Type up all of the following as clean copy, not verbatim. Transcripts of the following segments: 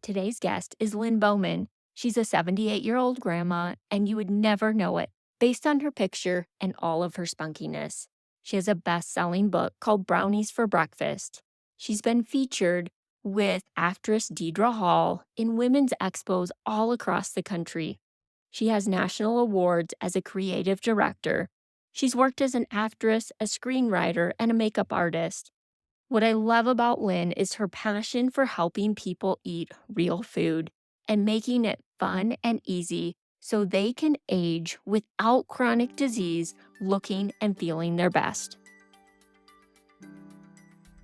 Today's guest is Lynne Bowman. She's a 78-year-old grandma, and you would never know it based on her picture and all of her spunkiness. She has a best-selling book called Brownies for Breakfast. She's been featured with actress Deidre Hall in women's expos all across the country. She has national awards as a creative director. She's worked as an actress, a screenwriter, and a makeup artist. What I love about Lynn is her passion for helping people eat real food and making it fun and easy so they can age without chronic disease, looking and feeling their best.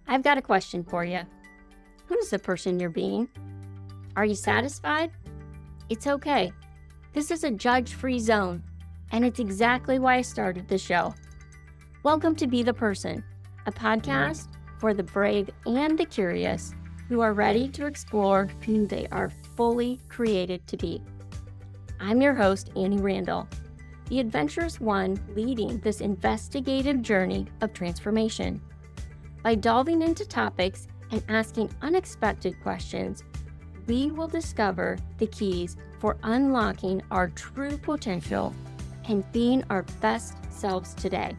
I've got a question for you. Who's the person you're being? Are you satisfied? It's okay. This is a judge-free zone, and it's exactly why I started the show. Welcome to Be the Person, a podcast for the brave and the curious who are ready to explore who they are fully created to be. I'm your host, Annie Randall, the adventurous one leading this investigative journey of transformation. By delving into topics and asking unexpected questions, we will discover the keys for unlocking our true potential and being our best selves today.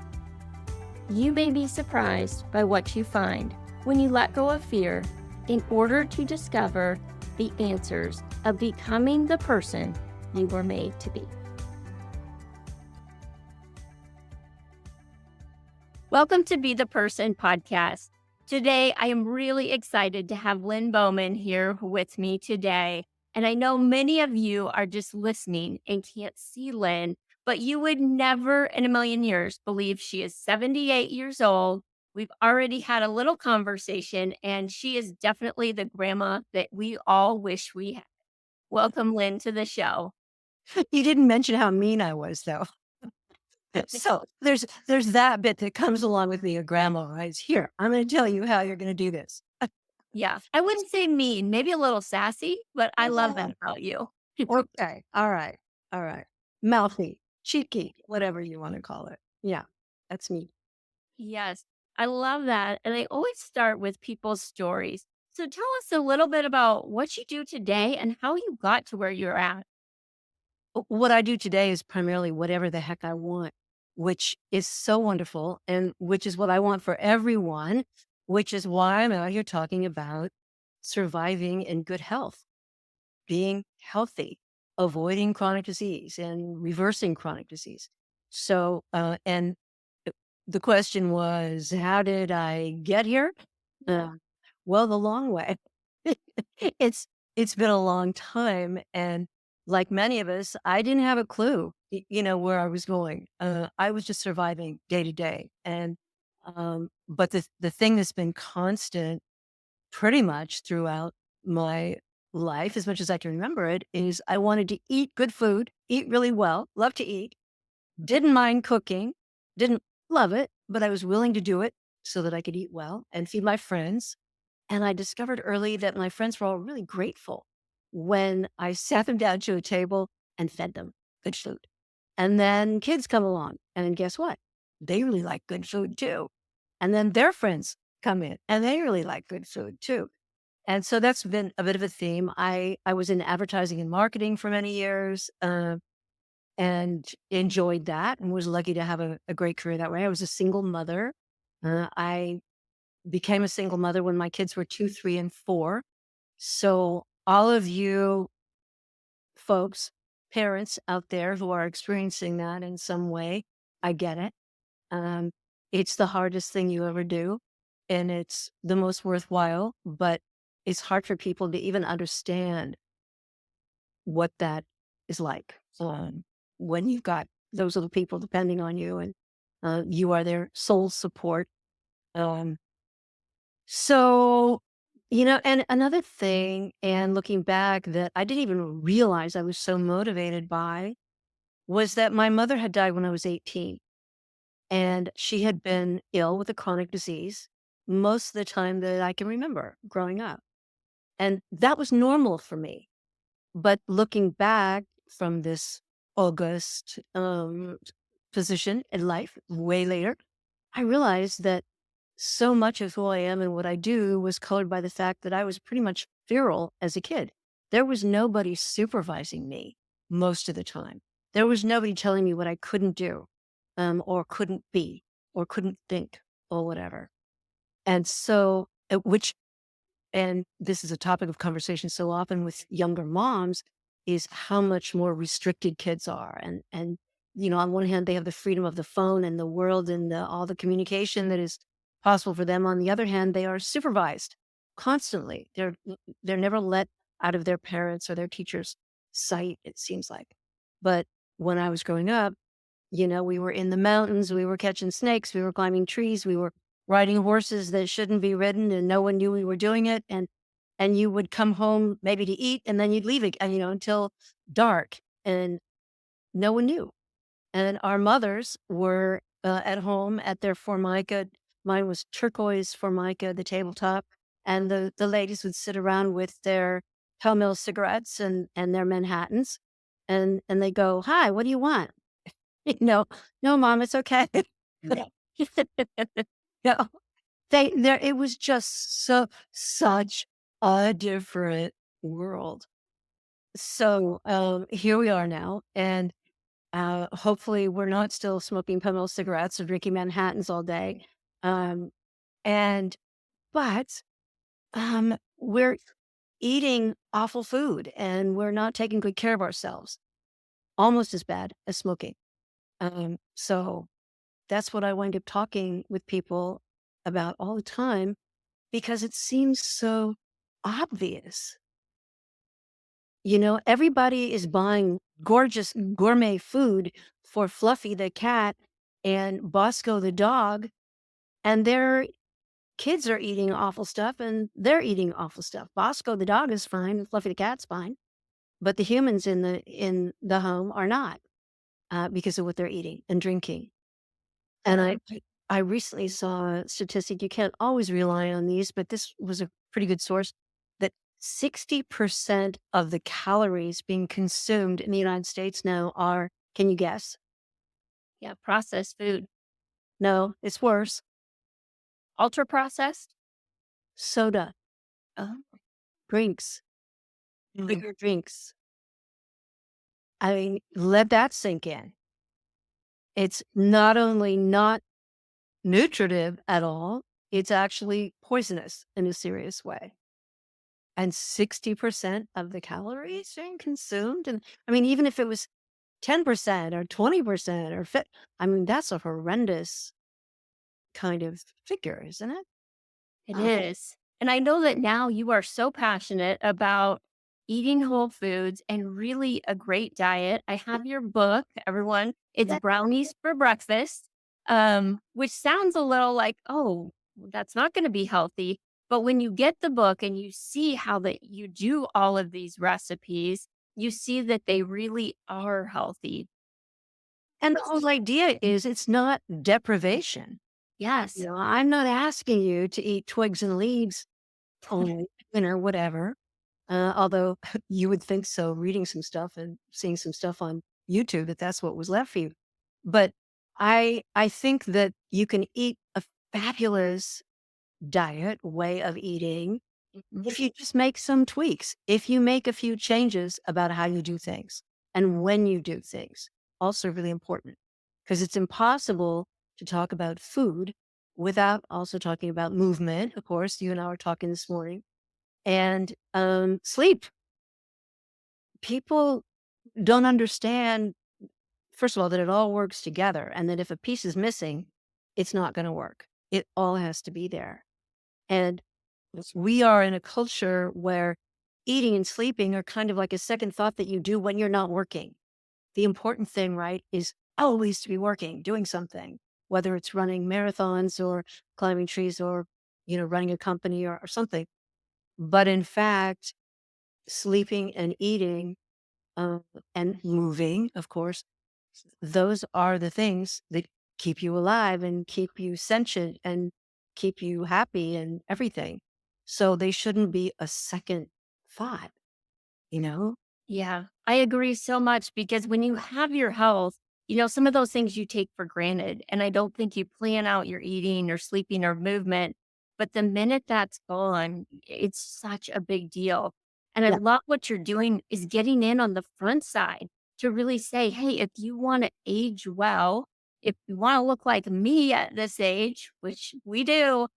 You may be surprised by what you find when you let go of fear in order to discover the answers of becoming the person you were made to be. Welcome to Be the Person podcast. Today, I am really excited to have Lynne Bowman here with me today. And I know many of you are just listening and can't see Lynne, but you would never in a million years believe she is 78 years old. We've already had a little conversation, and she is definitely the grandma that we all wish we had. Welcome, Lynne, to the show. You didn't mention how mean I was, though. So there's that bit that comes along with being a grandma, right? It's, here, I'm going to tell you how you're going to do this. Yeah, I wouldn't say mean, maybe a little sassy, but I love that about you. Okay. All right. All right. Mouthy, cheeky, whatever you want to call it. Yeah, that's me. Yes, I love that. And I always start with people's stories. So tell us a little bit about what you do today and how you got to where you're at. What I do today is primarily whatever the heck I want, which is so wonderful, and which is what I want for everyone, which is why I'm out here talking about surviving in good health, being healthy, avoiding chronic disease and reversing chronic disease. So, and the question was, how did I get here? Uh, well, the long way. it's it's been a long time, and like many of us, I didn't have a clue, where I was going. I was just surviving day to day, and but the thing that's been constant pretty much throughout my life, as much as I can remember it, is I wanted to eat good food, eat really well, love to eat, didn't mind cooking, didn't love it, but I was willing to do it so that I could eat well and feed my friends. And I discovered early that my friends were all really grateful when I sat them down to a table and fed them good food. And then kids come along, and then guess what? They really like good food too. And then their friends come in and they really like good food too. And so that's been a bit of a theme. I was in advertising and marketing for many years and enjoyed that and was lucky to have a great career that way. I was a single mother. I became a single mother when my kids were 2, 3, and 4. So all of you folks, parents out there who are experiencing that in some way, I get it. Um, it's the hardest thing you ever do, and it's the most worthwhile, but it's hard for people to even understand what that is like when you've got those little people depending on you and you are their sole support. Um, so, and another thing, and looking back that I didn't even realize I was so motivated by was that my mother had died when I was 18. And she had been ill with a chronic disease most of the time that I can remember growing up. And that was normal for me. But looking back from this August position in life, way later, I realized that so much of who I am and what I do was colored by the fact that I was pretty much feral as a kid. there was nobody supervising me most of the time. There was nobody telling me what I couldn't do, or couldn't be, or couldn't think, or whatever. And so, and this is a topic of conversation so often with younger moms, is how much more restricted kids are. And on one hand, they have the freedom of the phone and the world and all the communication that is possible for them. On the other hand, they are supervised constantly. They're never let out of their parents or their teachers' sight, it seems like. But when I was growing up, we were in the mountains, we were catching snakes, we were climbing trees, we were riding horses that shouldn't be ridden, and no one knew we were doing it. And you would come home maybe to eat, and then you'd leave it, until dark, and no one knew. And our mothers were at home at their formica. Mine was turquoise formica, the tabletop, and the ladies would sit around with their Pall Mall cigarettes and their Manhattans, and they go, "Hi, what do you want?" No, no, mom, it's okay. Yeah. No, it was just such a different world. So, here we are now, and hopefully we're not still smoking Pall cigarettes or drinking Manhattans all day. Um, and but we're eating awful food, and we're not taking good care of ourselves. Almost as bad as smoking. So that's what I wind up talking with people about all the time, because it seems so obvious. Everybody is buying gorgeous gourmet food for Fluffy the cat and Bosco the dog, and their kids are eating awful stuff, and they're eating awful stuff. Bosco the dog is fine, and Fluffy the cat's fine, but the humans in the home are not, because of what they're eating and drinking. And I recently saw a statistic. You can't always rely on these, but this was a pretty good source, that 60% of the calories being consumed in the United States now are, can you guess? Yeah, processed food. No, it's worse. Ultra processed? Soda, Oh, drinks, mm. bigger drinks. I mean, let that sink in. It's not only not nutritive at all, it's actually poisonous in a serious way. And 60% of the calories being consumed. And I mean, even if it was 10% or 20% or I mean, that's a horrendous kind of figure, isn't it? It Uh, is. And I know that now you are so passionate about eating whole foods and really a great diet. I have your book, everyone. It's yeah. Brownies for Breakfast, which sounds a little like, oh, that's not going to be healthy. But when you get the book and you see how that you do all of these recipes, you see that they really are healthy. And the whole idea is it's not deprivation. Yes. I'm not asking you to eat twigs and leaves only, or whatever. Although you would think so, reading some stuff and seeing some stuff on YouTube, that's what was left for you. But I think that you can eat a fabulous diet, way of eating, Mhm. if you just make some tweaks, if you make a few changes about how you do things and when you do things, also really important, because it's impossible to talk about food without also talking about movement. Of course, you and I were talking this morning, and sleep. People don't understand, first of all, that it all works together, and that if a piece is missing, it's not going to work. It all has to be there. And we are in a culture where eating and sleeping are kind of like a second thought that you do when you're not working. The important thing, right, is always to be working, doing something, whether it's running marathons or climbing trees or, running a company or something. But in fact, sleeping and eating, uh, and moving, of course, those are the things that keep you alive and keep you sentient and keep you happy and everything. So they shouldn't be a second thought, you know? Yeah, I agree so much because when you have your health, some of those things you take for granted. And I don't think you plan out your eating or sleeping or movement. But the minute that's gone, it's such a big deal. And I Yeah, love what you're doing is getting in on the front side to really say, hey, if you want to age well, if you want to look like me at this age, which we do,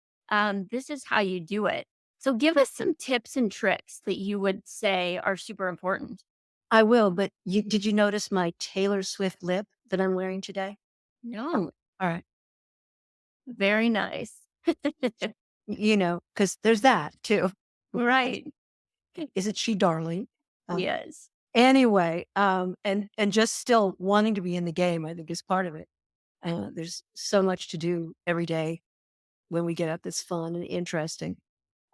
this is how you do it. So give us some tips and tricks that you would say are super important. I will. But did you notice my Taylor Swift lip that I'm wearing today? No, All right. very nice. Because there's that too. Right. Isn't she darling? Uh, Yes. anyway, and just still wanting to be in the game, I think is part of it. There's so much to do every day when we get up that's fun and interesting.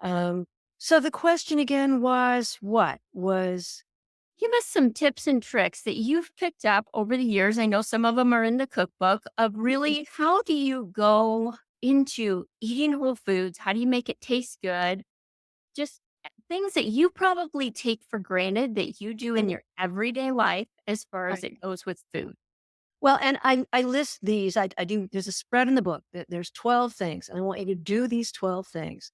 Um, so the question again was what? Was Give us some tips and tricks that you've picked up over the years. I know some of them are in the cookbook of really how do you go into eating whole foods? How do you make it taste good? Just things that you probably take for granted that you do in your everyday life as far as right. it goes with food. Well, and I list these. I do. There's a spread in the book that there's 12 things, and I want you to do these 12 things.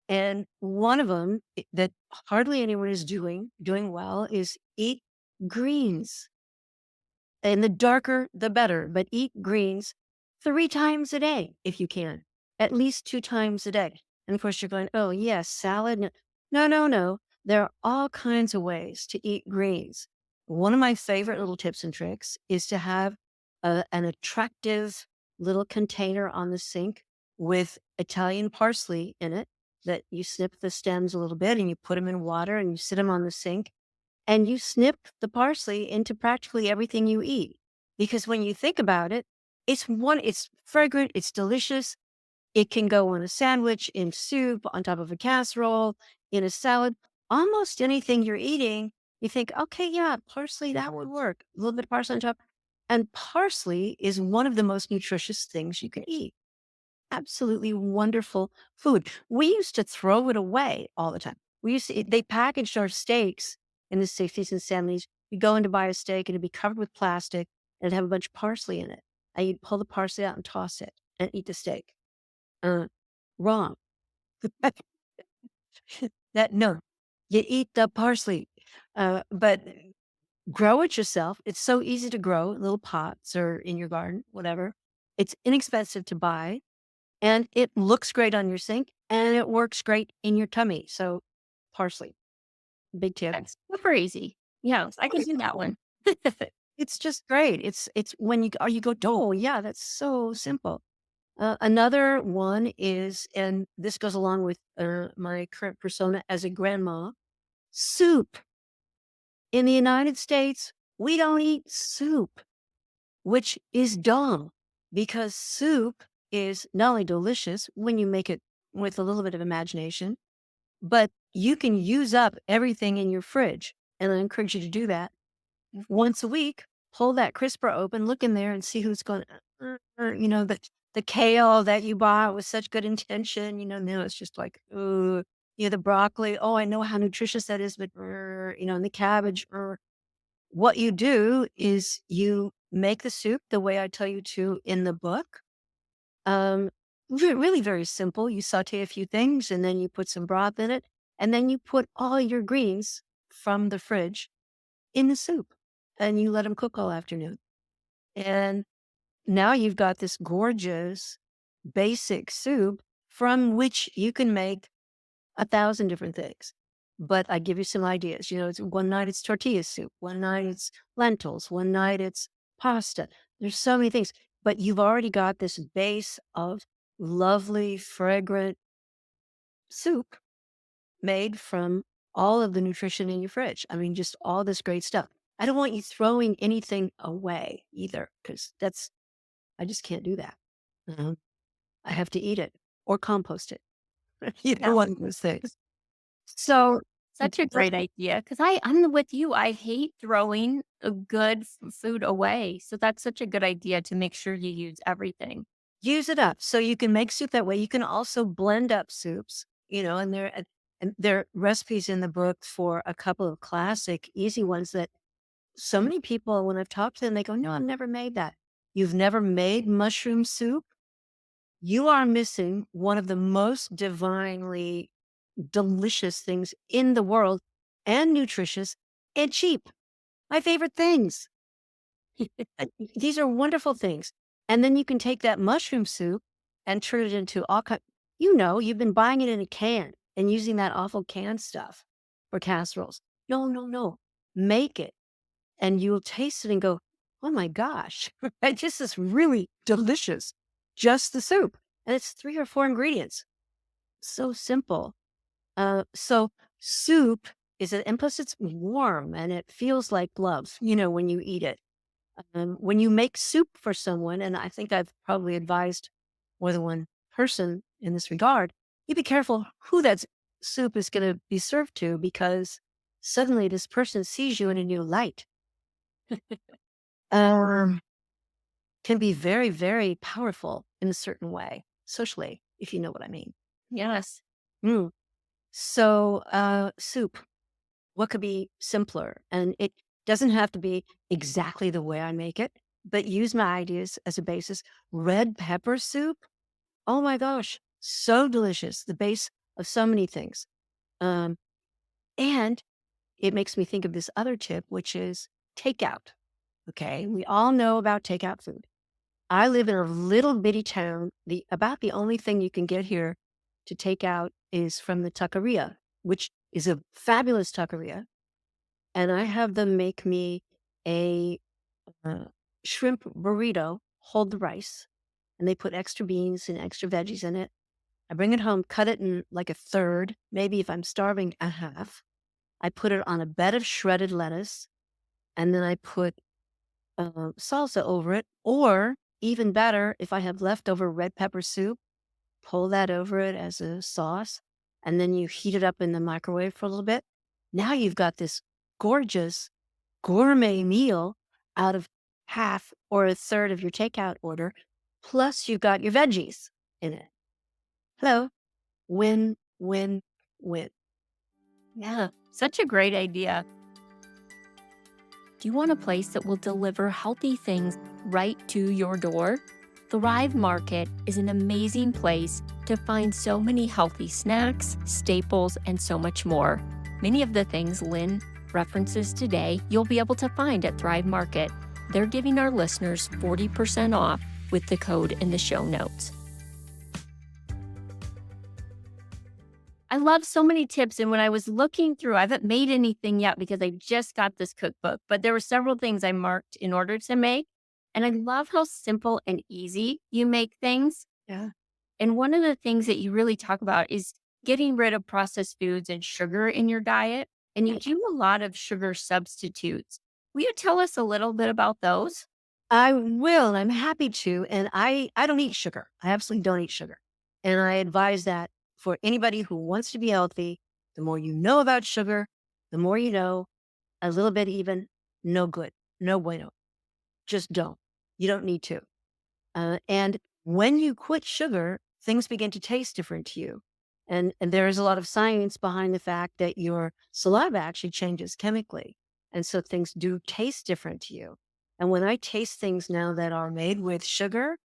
And one of them that hardly anyone is doing well is eat greens. And the darker, the better, but eat greens 3 times a day if you can, at least 2 times a day. And of course, you're going, oh, yes, salad. No, no, no. There are all kinds of ways to eat greens. One of my favorite little tips and tricks is to have an attractive little container on the sink with Italian parsley in it that you snip the stems a little bit and you put them in water and you sit them on the sink and you snip the parsley into practically everything you eat. Because when you think about it, it's fragrant, it's delicious. It can go on a sandwich, in soup, on top of a casserole, in a salad. Almost anything you're eating, you think, okay, yeah, parsley, that would work. A little bit of parsley on top. And parsley is one of the most nutritious things you can eat. Absolutely wonderful food. We used to throw it away all the time. They packaged our steaks in the 60s and 70s. You go in to buy a steak and it'd be covered with plastic and it'd have a bunch of parsley in it. And you'd pull the parsley out and toss it and eat the steak. Uh, wrong. No, you eat the parsley. But grow it yourself. It's so easy to grow in little pots or in your garden, whatever. It's inexpensive to buy and it looks great on your sink and it works great in your tummy. So parsley, big tip. That's super easy. Yeah, I can do that one. It's just great. It's when you go, oh yeah, that's so simple. Another one is, and this goes along with my current persona as a grandma, soup. In the United States, we don't eat soup, which is dumb because soup is not only delicious when you make it with a little bit of imagination, but you can use up everything in your fridge. And I encourage you to do that once a week. Pull that crisper open, look in there and see who's going, the kale that you bought with such good intention, now it's just like, the broccoli. Oh, I know how nutritious that is, but, and the cabbage. What you do is you make the soup the way I tell you to in the book. Um, really very simple. You saute a few things and then you put some broth in it. And then you put all your greens from the fridge in the soup and you let them cook all afternoon. And now you've got this gorgeous basic soup from which you can make 1,000 different things. But I give you some ideas. It's one night it's tortilla soup, one night it's lentils, one night it's pasta. There's so many things, but you've already got this base of lovely, fragrant soup made from all of the nutrition in your fridge. I mean, just all this great stuff. I don't want you throwing anything away either, because I just can't do that. Mhm. I have to eat it or compost it. Either Yeah. one of those things. So, Such a great idea because I'm with you. I hate throwing a good food away. So that's such a good idea to make sure you use everything. use it up. So you can make soup that way. You can also blend up soups, and there are recipes in the book for a couple of classic, easy ones that so many people, when I've talked to them, they go, no, I've never made that. You've never made mushroom soup? You are missing one of the most divinely delicious things in the world. and nutritious and cheap. My favorite things. These are wonderful things. And then you can take that mushroom soup and turn it into all kind. You've been buying it in a can and using that awful canned stuff for casseroles. No, no, no. Make it and you'll taste it and go, oh my gosh, it just is really delicious. Just the soup. And it's 3 or 4 ingredients. So simple. So soup and plus it's warm and it feels like love, when you eat it. When you make soup for someone, and I think I've probably advised more than one person in this regard, you be careful who that soup is going to be served to because suddenly this person sees you in a new light. um, can be very, very powerful in a certain way, socially, if you know what I mean. Yes. Mm. So, soup, what could be simpler? And it doesn't have to be exactly the way I make it, but use my ideas as a basis. Red pepper soup. Oh my gosh, so delicious. The base of so many things. Um, and it makes me think of this other tip, which is takeout. Okay. We all know about takeout food. I live in a little bitty town. About the only thing you can get here to take out is from the taqueria, which is a fabulous taqueria. And I have them make me a uh, shrimp burrito, hold the rice, and they put extra beans and extra veggies in it. I bring it home, cut it in like a third, maybe if I'm starving, a half. I put it on a bed of shredded lettuce, and then I put salsa over it. Or even better, if I have leftover red pepper soup, pull that over it as a sauce, and then you heat it up in the microwave for a little bit. Now you've got this gorgeous gourmet meal out of half or a third of your takeout order, plus you've got your veggies in it. Hello, win, win, win. Yeah. Such a great idea. Do you want a place that will deliver healthy things right to your door? Thrive Market is an amazing place to find so many healthy snacks, staples, and so much more. Many of the things Lynn references today, you'll be able to find at Thrive Market. They're giving our listeners 40% off with the code in the show notes. I love so many tips. And when I was looking through, I haven't made anything yet because I just got this cookbook, but there were several things I marked in order to make. And I love how simple and easy you make things. Yeah. And one of the things that you really talk about is getting rid of processed foods and sugar in your diet. And you do a lot of sugar substitutes. Will you tell us a little bit about those? I will, and I'm happy to. And I don't eat sugar. I absolutely don't eat sugar. And I advise that for anybody who wants to be healthy, the more you know about sugar, the more you know, a little bit even, no good, no bueno. Just don't. You don't need to. And when you quit sugar, things begin to taste different to you. And there is a lot of science behind the fact that your saliva actually changes chemically. And so things do taste different to you. And when I taste things now that are made with sugar,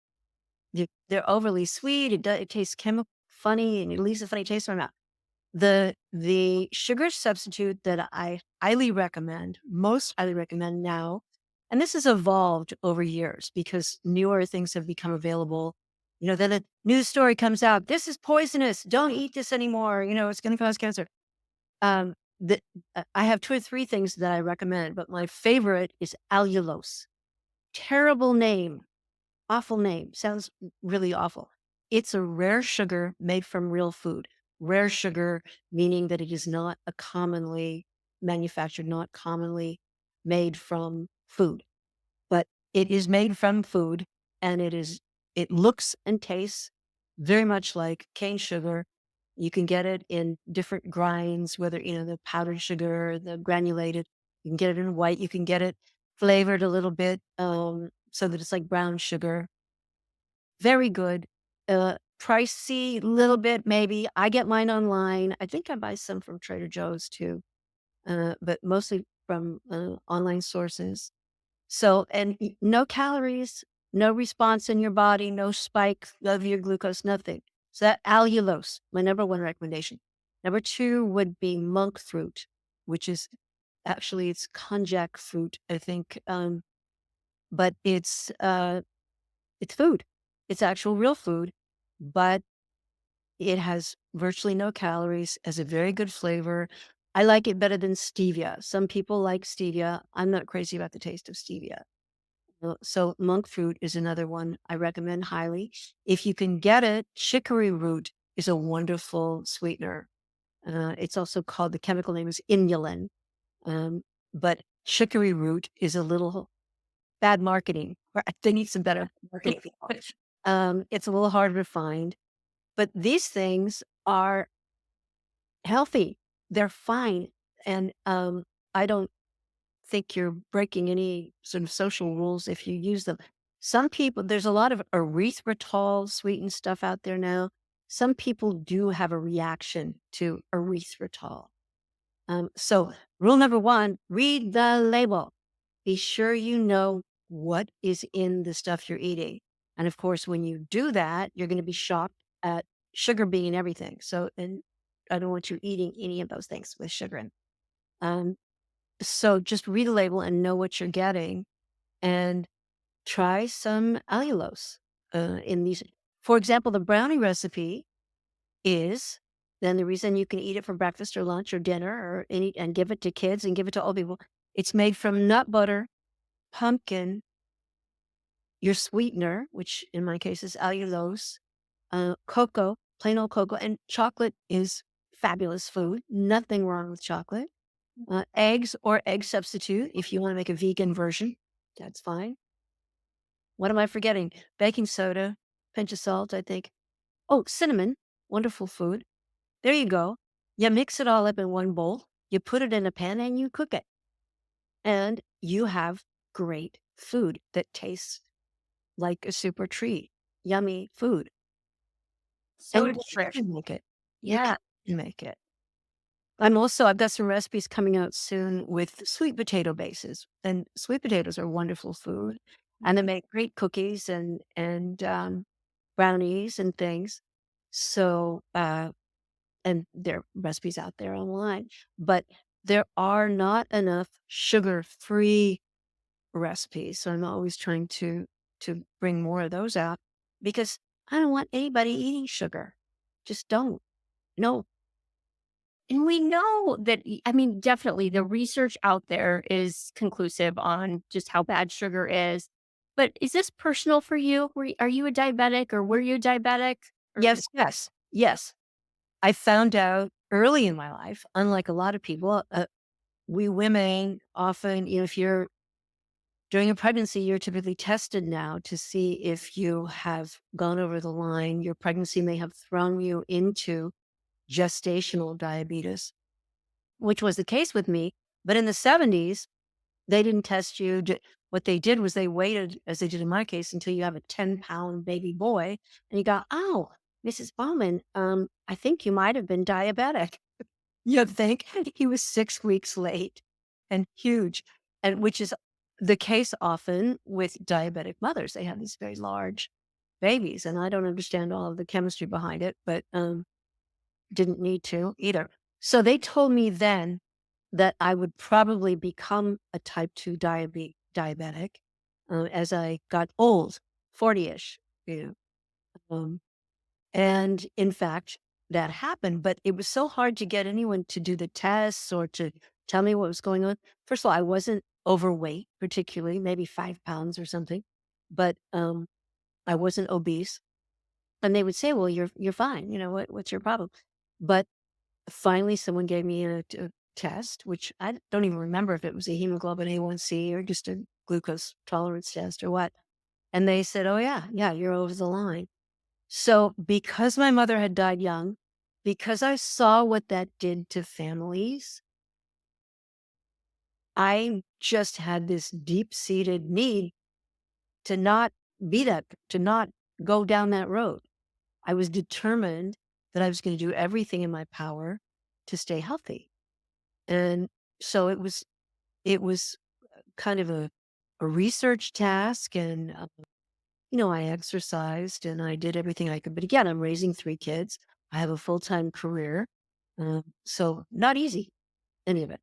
they're overly sweet. It tastes funny and it leaves a funny taste in my mouth. The sugar substitute that I highly recommend, most highly recommend now, and this has evolved over years because newer things have become available. Then a news story comes out, this is poisonous, don't eat this anymore, it's going to cause cancer. Um, I have 2 or 3 things that I recommend, but my favorite is allulose. Terrible name, awful name, sounds really awful. It's a rare sugar made from real food. Rare sugar, meaning that it is not a commonly manufactured, not commonly made from food, but it is made from food and it looks and tastes very much like cane sugar. You can get it in different grinds, whether, the powdered sugar, the granulated, you can get it in white, you can get it flavored a little bit, so that it's like brown sugar. Very good. Pricey, little bit maybe. I get mine online. I think I buy some from Trader Joe's too, but mostly from online sources. So, and no calories, no response in your body, no spike of your glucose, nothing. So that allulose, my number 1 recommendation. Number 2 would be monk fruit. which is actually it's konjac fruit, I think. But it's food. It's actual real food, but it has virtually no calories, has a very good flavor. I like it better than stevia. Some people like stevia. I'm not crazy about the taste of stevia. So monk fruit is another one I recommend highly. If you can get it, chicory root is a wonderful sweetener. It's also called, the chemical name is inulin. Um, but chicory root is a little bad marketing. They need some better marketing people. It's a little harder to find, but these things are healthy. They're fine. And I don't think you're breaking any sort of social rules if you use them. Some people, there's a lot of erythritol sweetened stuff out there now. Some people do have a reaction to erythritol. So rule number one, read the label. Be sure you know what is in the stuff you're eating. And of course, when you do that, you're going to be shocked at sugar being in everything. So, and I don't want you eating any of those things with sugar in. Um, so just read the label and know what you're getting, and try some allulose in these. For example, the brownie recipe is, then the reason you can eat it for breakfast or lunch or dinner or any, and give it to kids and give it to old people. It's made from nut butter, pumpkin, your sweetener, which in my case is allulose, cocoa, plain old cocoa, and chocolate is fabulous food. Nothing wrong with chocolate. Eggs or egg substitute, if you want to make a vegan version, that's fine. What am I forgetting? Baking soda, pinch of salt, I think. Oh, cinnamon, wonderful food. There you go. You mix it all up in one bowl, you put it in a pan, and you cook it. And you have great food that tastes like a super treat. Yummy food. So And you different. can make it. You Yeah. can make it. I've got some recipes coming out soon with sweet potato bases. And sweet potatoes are wonderful food. And they make great cookies and brownies and things. So and there are recipes out there online, but there are not enough sugar-free recipes. So I'm always trying to bring more of those out, because I don't want anybody eating sugar. Just don't. No. And we know that, I mean, definitely the research out there is conclusive on just how bad sugar is. But is this personal for you? Are you a diabetic, or were you diabetic? Or Yes, yes, yes. I found out early in my life, unlike a lot of people, we women often, if you're during a pregnancy, you're typically tested now to see if you have gone over the line. Your pregnancy may have thrown you into gestational diabetes, which was the case with me. But in the 70s, they didn't test you. What they did was they waited, as they did in my case, until you have a 10-pound baby boy. And you go, oh, Mrs. Bowman, I think you might have been diabetic. You think? He was 6 weeks late and huge, and which is the case often with diabetic mothers. They have these very large babies, and I don't understand all of the chemistry behind it, but didn't need to either. So they told me then that I would probably become a type 2 diabetic as I got old, 40-ish, you know. And in fact, that happened, but it was so hard to get anyone to do the tests or to tell me what was going on. First of all, I wasn't overweight, particularly, maybe 5 pounds or something, but I wasn't obese. And they would say, "Well, you're fine. What's your problem?" But finally, someone gave me a test, which I don't even remember if it was a hemoglobin A1C or just a glucose tolerance test or what. And they said, "Oh yeah, you're over the line." So because my mother had died young, because I saw what that did to families, I just had this deep-seated need to not be that, to not go down that road. I was determined that I was going to do everything in my power to stay healthy. And so it was kind of a research task, and I exercised and I did everything I could. But again, I'm raising 3 kids. I have a full-time career. So not easy, any of it.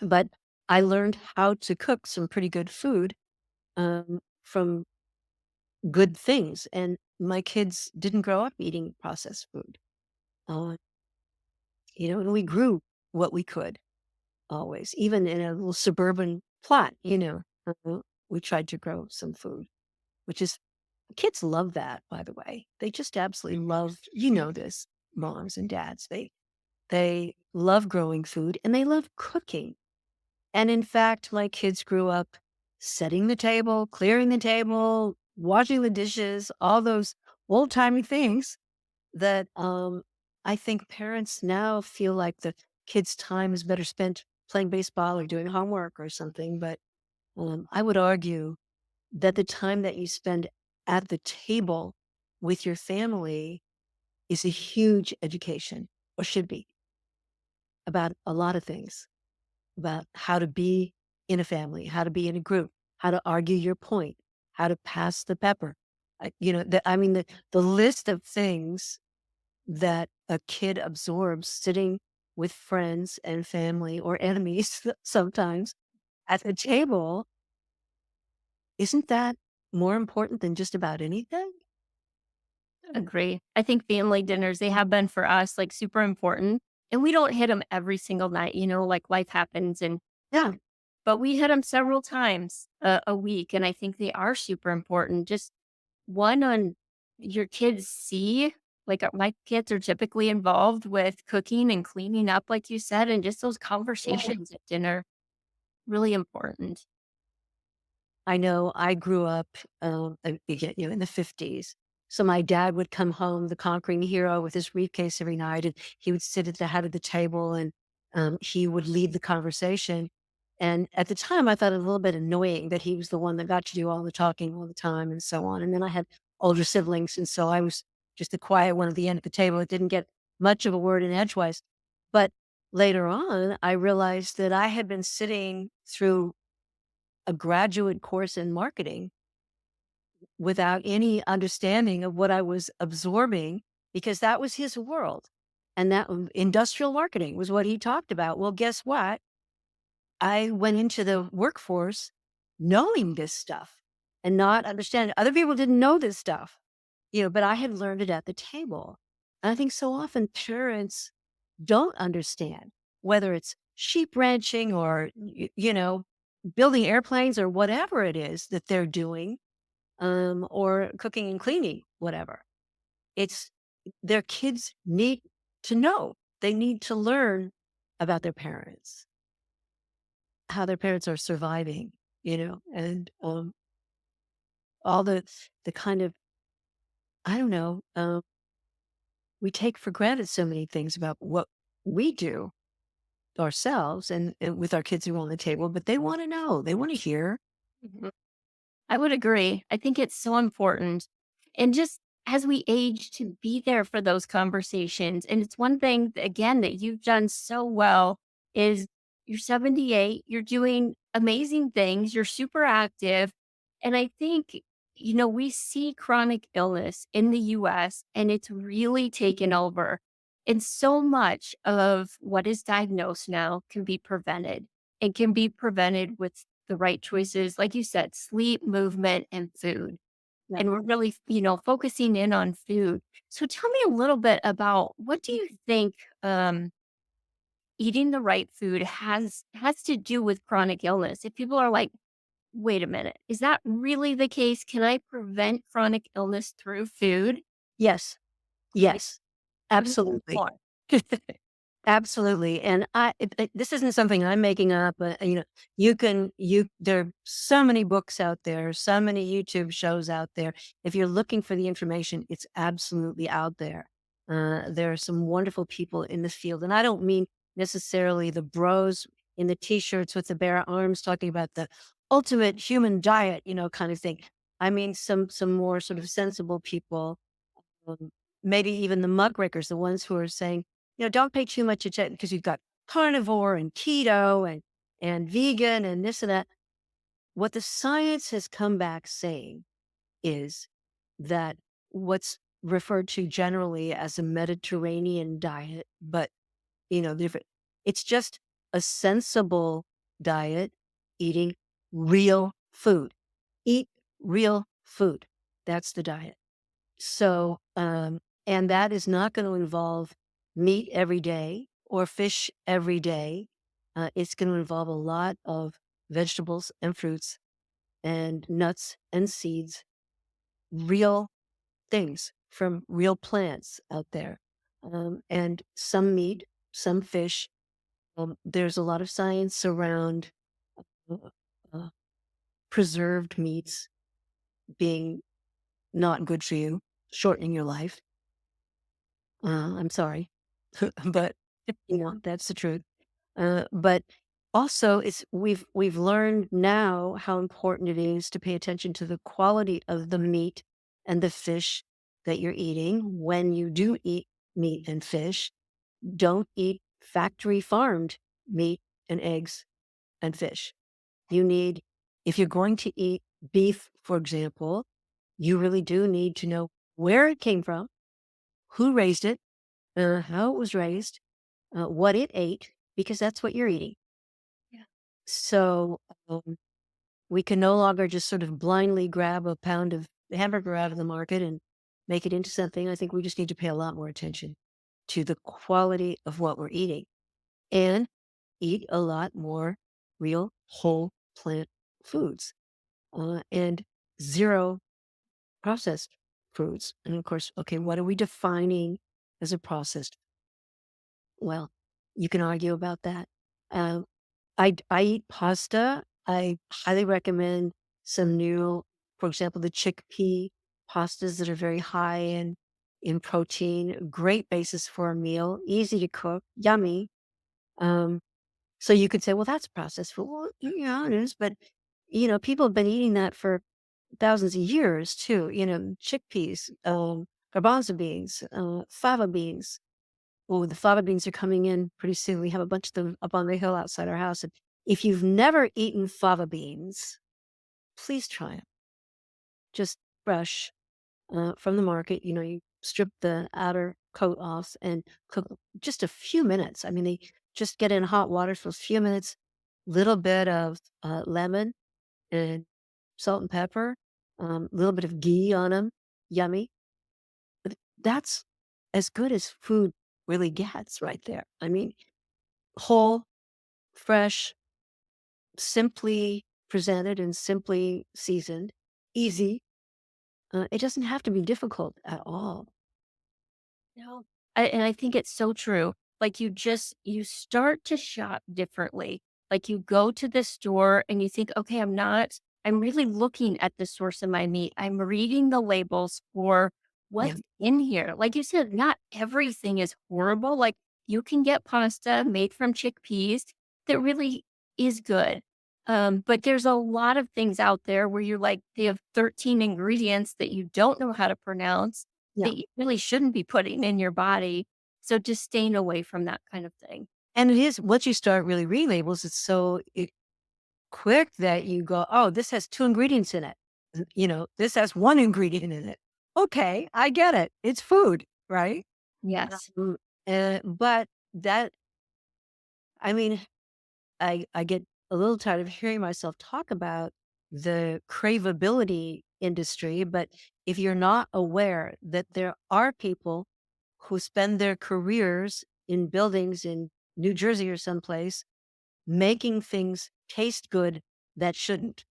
But I learned how to cook some pretty good food from good things. And my kids didn't grow up eating processed food. Uh, and we grew what we could always, even in a little suburban plot, we tried to grow some food, which is kids love that, by the way. They just absolutely love, this, moms and dads. They love growing food and they love cooking. And in fact, my kids grew up setting the table, clearing the table, washing the dishes, all those old timey things that I think parents now feel like the kids' time is better spent playing baseball or doing homework or something. But I would argue that the time that you spend at the table with your family is a huge education, or should be, about a lot of things, about how to be in a family, how to be in a group, how to argue your point, how to pass the pepper. The list of things that a kid absorbs sitting with friends and family or enemies sometimes at the table, isn't that more important than just about anything? Agree. I think family dinners, they have been for us like super important. And we don't hit them every single night, like life happens. Yeah. But we hit them several times a week. And I think they are super important. Just one on your kids see, like my kids are typically involved with cooking and cleaning up, like you said, and just those conversations at dinner, really important. I know I grew up, in the 50s. So my dad would come home, the conquering hero, with his briefcase every night, and he would sit at the head of the table and he would lead the conversation. And at the time, I thought it was a little bit annoying that he was the one that got to do all the talking all the time and so on. And then I had older siblings. And so I was just the quiet one at the end of the table. It didn't get much of a word in edgewise. But later on, I realized that I had been sitting through a graduate course in marketing without any understanding of what I was absorbing because that was his world. And that industrial marketing was what he talked about. Well, guess what? I went into the workforce knowing this stuff and not understanding. Other people didn't know this stuff, but I had learned it at the table. And I think so often parents don't understand whether it's sheep ranching or, building airplanes or whatever it is that they're doing, or cooking and cleaning, whatever. It's their kids need to know. They need to learn about their parents, how their parents are surviving, and all the kind of, I don't know, we take for granted so many things about what we do ourselves and with our kids who are on the table, but they want to know, they want to hear. Mhm. I would agree. I think it's so important. And just as we age, to be there for those conversations. And it's one thing, again, that you've done so well is you're 78, you're doing amazing things, you're super active. And I think, we see chronic illness in the US and it's really taken over. And so much of what is diagnosed now can be prevented. It can be prevented with the right choices, like you said, sleep, movement, and food. Yeah. And we're really, focusing in on food. So tell me a little bit about what do you think eating the right food has to do with chronic illness? If people are like, wait a minute, is that really the case? Can I prevent chronic illness through food? Yes. Like, Yes. couldn't agree Absolutely. more. Absolutely. And this isn't something I'm making up, but there are so many books out there, so many YouTube shows out there. If you're looking for the information, it's absolutely out there. There are some wonderful people in the field. And I don't mean necessarily the bros in the t-shirts with the bare arms talking about the ultimate human diet, kind of thing. I mean, some more sort of sensible people, um, maybe even the muckrakers, the ones who are saying, don't pay too much attention because you've got carnivore and keto and vegan and this and that. What the science has come back saying is that what's referred to generally as a Mediterranean diet, but different. It's just a sensible diet eating real food. Eat real food. That's the diet. So, and that is not going to involve meat every day or fish every day. It's going to involve a lot of vegetables and fruits and nuts and seeds, real things from real plants out there, and some meat, some fish. There's a lot of science around uh, uh, preserved meats being not good for you, shortening your life. I'm sorry, but that's the truth. But also, it's we've learned now how important it is to pay attention to the quality of the meat and the fish that you're eating. When you do eat meat and fish, don't eat factory farmed meat and eggs and fish. You need, if you're going to eat beef, for example, you really do need to know where it came from, who raised it, how it was raised, what it ate, because that's what you're eating. Yeah. So we can no longer just sort of blindly grab a pound of hamburger out of the market and make it into something. I think we just need to pay a lot more attention to the quality of what we're eating and eat a lot more real whole plant foods, and zero processed foods. And of course, okay, what are we defining as a processed? Well, you can argue about that. Um, I eat pasta. I highly recommend some new, for example, the chickpea pastas that are very high in protein. Great basis for a meal, easy to cook, yummy. Um, so you could say, well, that's processed food. Well, yeah, it is, but people have been eating that for thousands of years too. Chickpeas, garbanzo beans, fava beans. Oh, the fava beans are coming in pretty soon. We have a bunch of them up on the hill outside our house. And if you've never eaten fava beans, please try them. Just fresh from the market. You strip the outer coat off and cook just a few minutes. I mean, they just get in hot water for a few minutes, little bit of lemon and salt and pepper, a little bit of ghee on them. Yummy. But that's as good as food really gets right there. I mean, whole, fresh, simply presented and simply seasoned, easy. It doesn't have to be difficult at all. No. And I think it's so true. Like you start to shop differently. Like you go to the store and you think, okay, I'm really looking at the source of my meat. I'm reading the labels for Yeah. what's in here. Like you said, not everything is horrible. Like you can get pasta made from chickpeas that really is good. But there's a lot of things out there where you're like, they have 13 ingredients that you don't know how to pronounce Yeah. that you really shouldn't be putting in your body. So just staying away from that kind of thing. And it is, once you start really reading labels, it's so quick that you go, oh, this has two ingredients in it. This has one ingredient in it. Okay, I get it. It's food, right? Yes. Um, but that, I mean, I get a little tired of hearing myself talk about the craveability industry, but if you're not aware that there are people who spend their careers in buildings in New Jersey or someplace making things taste good that shouldn't.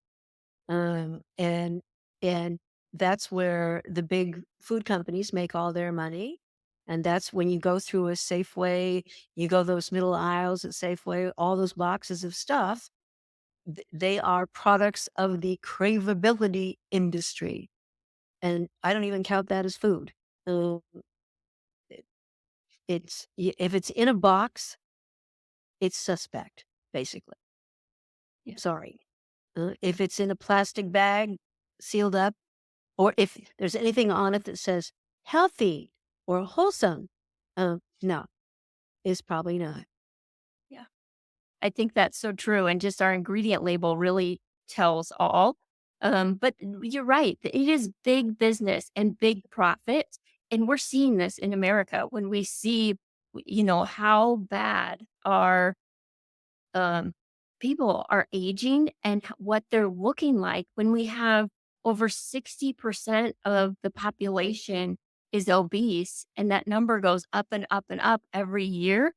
And that's where the big food companies make all their money. And that's when you go through a Safeway, you go those middle aisles at Safeway, all those boxes of stuff, they are products of the craveability industry. And I don't even count that as food. Uh, it- if it's in a box, it's suspect, basically. Yeah. Sorry. If it's in a plastic bag, sealed up, or if there's anything on it that says healthy or wholesome, no, it's probably not. Yeah. I think that's so true. And just our ingredient label really tells all. But you're right. It is big business and big profit. And we're seeing this in America when we see, how bad our um, people are aging and what they're looking like when we have over 60% of the population is obese and that number goes up and up and up every year.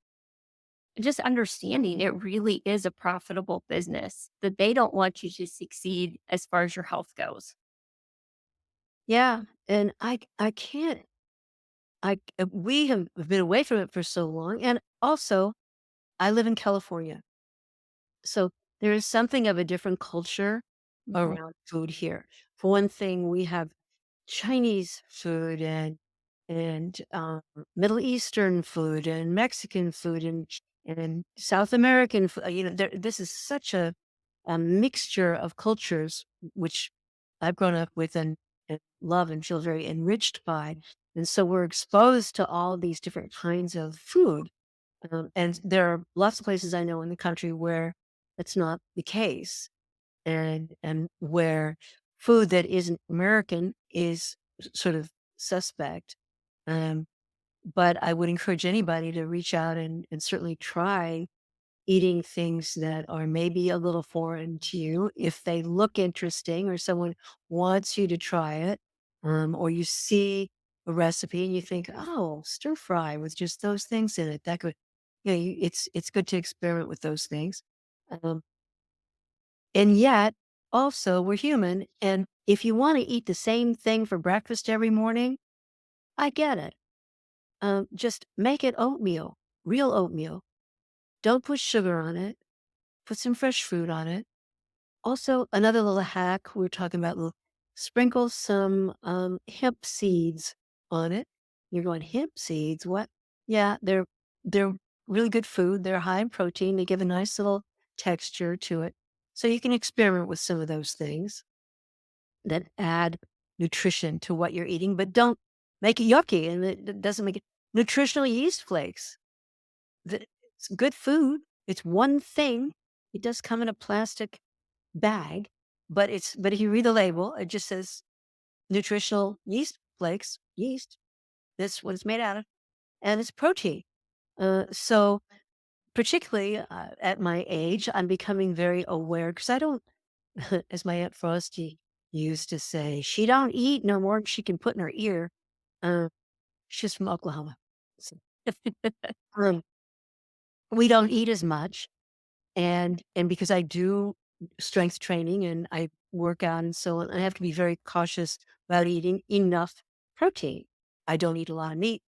Just understanding it really is a profitable business, that they don't want you to succeed as far as your health goes. Yeah, and I can't we have been away from it for so long, and also, I live in California, so there is something of a different culture Mhm. around food here. For one thing, we have Chinese food and Middle Eastern food and Mexican food and South American food. This is such a mixture of cultures, which I've grown up with and love and feel very enriched by. And so we're exposed to all these different kinds of food. And there are lots of places I know in the country where that's not the case, and where food that isn't American is sort of suspect. Um, but I would encourage anybody to reach out and certainly try eating things that are maybe a little foreign to you if they look interesting or someone wants you to try it, or you see a recipe and you think, oh, stir fry with just those things in it, that could, it's good to experiment with those things. um, and yet also we're human, and if you want to eat the same thing for breakfast every morning, I get it. Just make it oatmeal, real oatmeal. Don't put sugar on it. Put some fresh fruit on it. Also, another little hack we are talking about, sprinkle some hemp seeds on it. You're going, hemp seeds? What? Yeah, they're really good food. They're high in protein. They give a nice little texture to it. So you can experiment with some of those things that add nutrition to what you're eating, but don't make it yucky, and it doesn't make it nutritional yeast flakes. It's good food. It's one thing. It does come in a plastic bag, but if you read the label, it just says nutritional yeast flakes, yeast. That's what it's made out of, and it's protein. So particularly at my age, I'm becoming very aware because I don't, as my Aunt Frosty used to say, she don't eat no more than she can put in her ear. Uh, she's from Oklahoma. So, um, we don't eat as much. And because I do strength training and I work out and so on, I have to be very cautious about eating enough protein. I don't eat a lot of meat.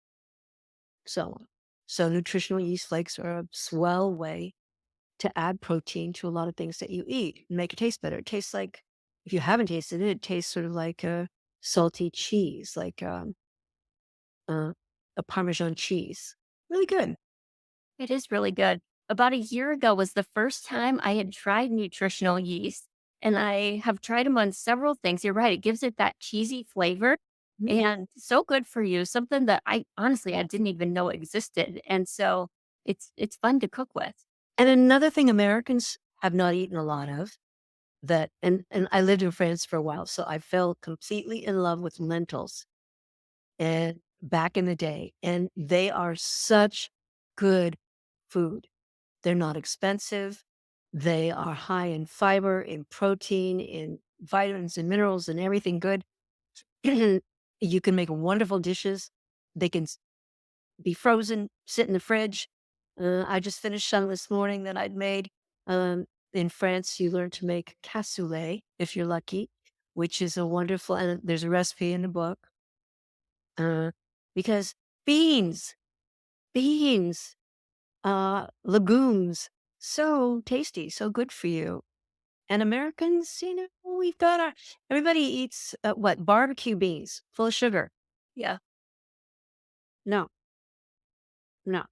So so nutritional yeast flakes are a swell way to add protein to a lot of things that you eat and make it taste better. It tastes like, if you haven't tasted it, it tastes sort of like a salty cheese, like uh, a Parmesan cheese. Really good. It is really good. About a year ago was the first time I had tried nutritional yeast, and I have tried them on several things. You're right, it gives it that cheesy flavor Mhm. and so good for you, something that I honestly I didn't even know existed. And so it's fun to cook with. And another thing Americans have not eaten a lot of, that and I lived in France for a while, so I fell completely in love with lentils, and back in the day, and they are such good food. They're not expensive. They are high in fiber, in protein, in vitamins and minerals and everything good. You can make wonderful dishes. They can be frozen, sit in the fridge. I just finished some this morning that I'd made. In France, you learn to make cassoulet if you're lucky, which is a wonderful, and there's a recipe in the book. Uh, because beans, beans, legumes, so tasty, so good for you. And Americans, we've got our, everybody eats what? Barbecue beans full of sugar. Yeah. No, no.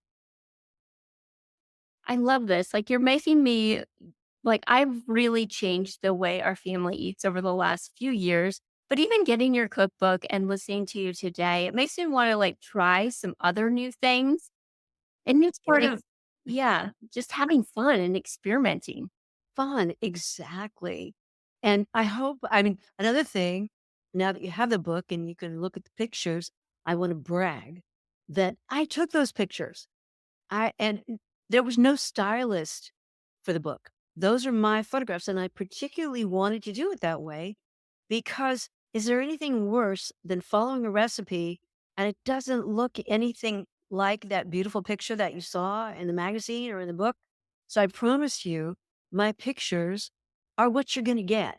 I love this. Like you're making me like I've really changed the way our family eats over the last few years. But even getting your cookbook and listening to you today, it makes me want to like try some other new things. And it's part of, yeah, just having fun and experimenting. Fun, exactly. And I hope, I mean, another thing, now that you have the book and you can look at the pictures, I want to brag that I took those pictures. And there was no stylist for the book. those are my photographs. And I particularly wanted to do it that way because is there anything worse than following a recipe and it doesn't look anything like that beautiful picture that you saw in the magazine or in the book? So I promise you, my pictures are what you're going to get.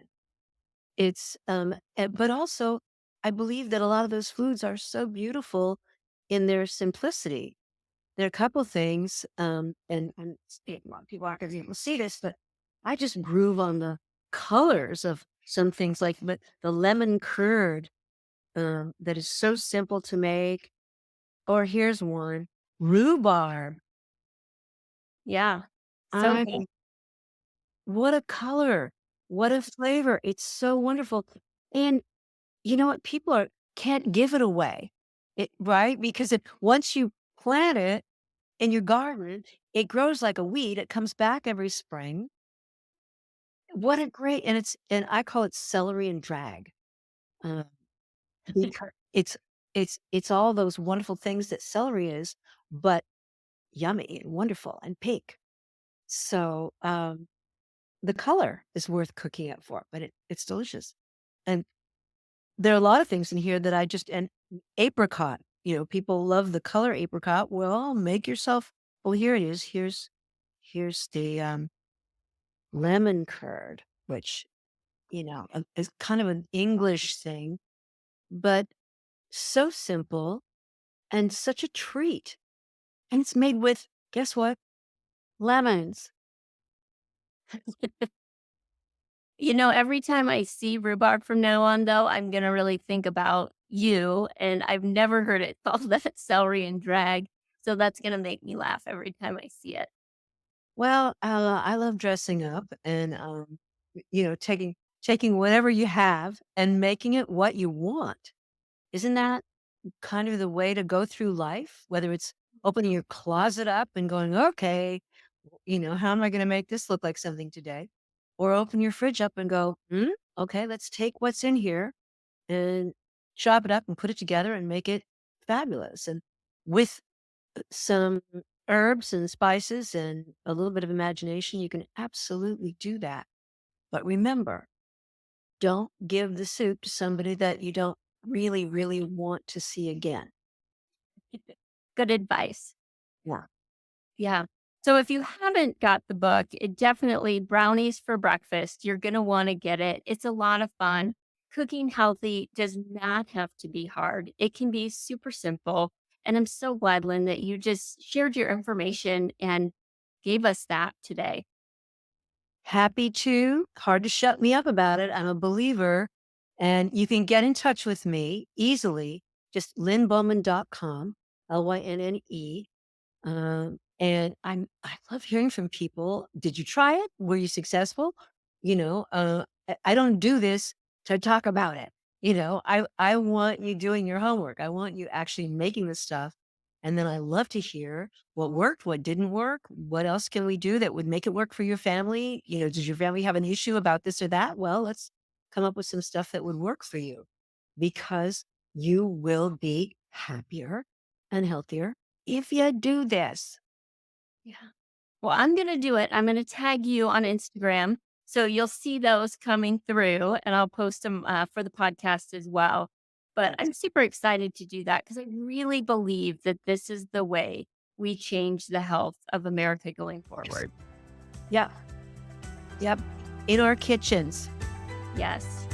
But also, I believe that a lot of those foods are so beautiful in their simplicity. There are a couple things, and a lot of people aren't going to be able to see this, but I just groove on the colors of some things like the lemon curd that is so simple to make. Or here's one, rhubarb. Yeah. So I cool. What a color, what a flavor! It's so wonderful, and you know what? People are can't give it away, right? Because once you plant it in your garden, it grows like a weed. It comes back every spring. What a great and I call it celery and drag, uh, because it's all those wonderful things that celery is, but yummy and wonderful and pink. So the color is worth cooking up for, but it's delicious. And there are a lot of things in here that I just and apricot, people love the color apricot. Well, make yourself well, here it is. Here's the lemon curd, which, is kind of an English thing, but so simple and such a treat. And it's made with, guess what? Lemons. Every time I see rhubarb from now on, though, I'm going to really think about you. And I've never heard it called that celery and drag. So that's going to make me laugh every time I see it. Well, I love dressing up and, taking whatever you have and making it what you want. Isn't that kind of the way to go through life? Whether it's opening your closet up and going, okay, how am I going to make this look like something today? Or open your fridge up and go, okay, let's take what's in here and chop it up and put it together and make it fabulous. And with some herbs and spices and a little bit of imagination, you can absolutely do that. But remember, don't give the soup to somebody that you don't really, really want to see again. Good advice. Yeah. Yeah. So if you haven't got the book, it definitely Brownies for Breakfast. You're going to want to get it. It's a lot of fun. Cooking healthy does not have to be hard. It can be super simple. And I'm so glad, Lynn, that you just shared your information and gave us that today. Happy to. Hard to shut me up about it. I'm a believer. And you can get in touch with me easily. Just lynnbowman.com, Lynne. I love hearing from people. Did you try it? Were you successful? I don't do this to talk about it. I want you doing your homework. I want you actually making the stuff. And then I love to hear what worked, what didn't work, what else can we do that would make it work for your family? Does your family have an issue about this or that? Well, let's come up with some stuff that would work for you because you will be happier and healthier if you do this. Yeah. Well, I'm going to do it. I'm going to tag you on Instagram. So you'll see those coming through and I'll post them for the podcast as well. But I'm super excited to do that because I really believe that this is the way we change the health of America going forward. Yep. Yep. In our kitchens. Yes.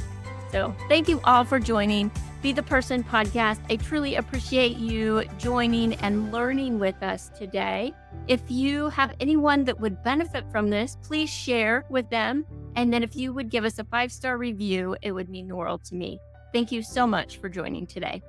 So thank you all for joining Be the Person podcast. I truly appreciate you joining and learning with us today. If you have anyone that would benefit from this, please share with them. And then if you would give us a 5-star review, it would mean the world to me. Thank you so much for joining today.